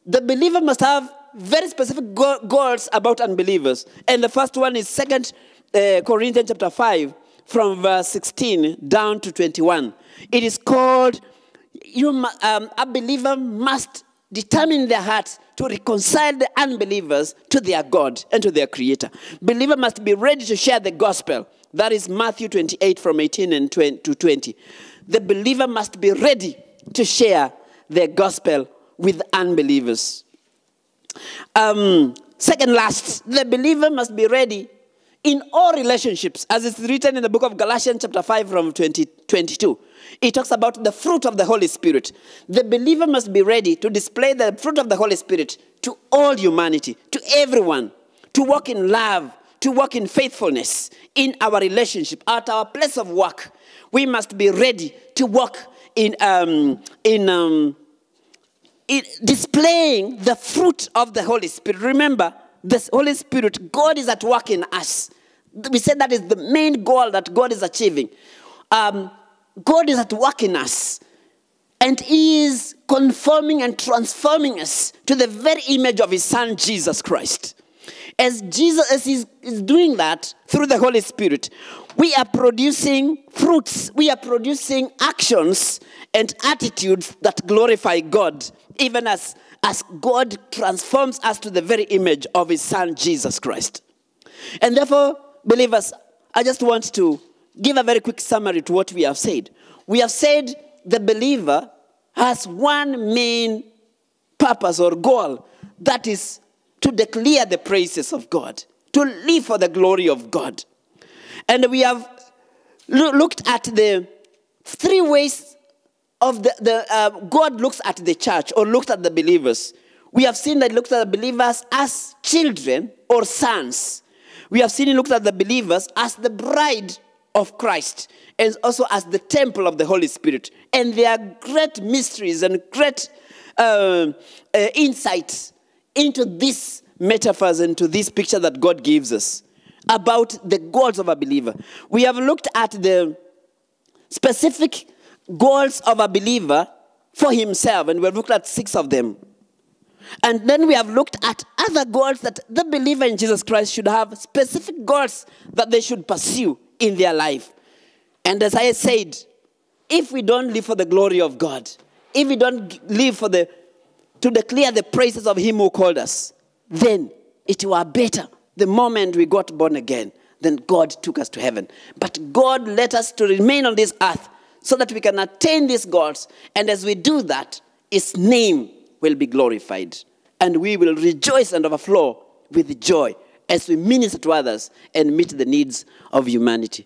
the believer must have very specific goals about unbelievers. And the first one is 2 Corinthians chapter 5, from verse 16 down to 21. It is called, a believer must determine in their hearts to reconcile the unbelievers to their God and to their Creator. Believer must be ready to share the gospel. That is Matthew 28 from 18 to 20. The believer must be ready to share the gospel with unbelievers. Second last, the believer must be ready in all relationships, as it's written in the book of Galatians chapter 5 from 22. It talks about the fruit of the Holy Spirit. The believer must be ready to display the fruit of the Holy Spirit to all humanity, to everyone, to walk in love, to walk in faithfulness in our relationship, at our place of work. We must be ready to walk in displaying the fruit of the Holy Spirit. Remember, the Holy Spirit, God is at work in us. We said that is the main goal that God is achieving. God is at work in us. And He is conforming and transforming us to the very image of His Son, Jesus Christ. As He's doing that through the Holy Spirit, we are producing fruits. We are producing actions and attitudes that glorify God, even as God transforms us to the very image of His Son, Jesus Christ. And therefore, believers, I just want to give a very quick summary to what we have said. We have said the believer has one main purpose or goal, that is to declare the praises of God, to live for the glory of God. And we have looked at the three ways of God looks at the church, or looks at the believers. We have seen that He looks at the believers as children or sons. We have seen He looks at the believers as the bride of Christ, and also as the temple of the Holy Spirit. And there are great mysteries and great insights into these metaphors and to this picture that God gives us about the goals of a believer. We have looked at the specific goals of a believer for himself, and we have looked at 6 of them. And then we have looked at other goals that the believer in Jesus Christ should have, specific goals that they should pursue in their life. And as I said, if we don't live for the glory of God, if we don't live to declare the praises of Him who called us, then it were better the moment we got born again, then God took us to heaven. But God let us to remain on this earth so that we can attain these goals. And as we do that, His name will be glorified. And we will rejoice and overflow with joy as we minister to others and meet the needs of humanity.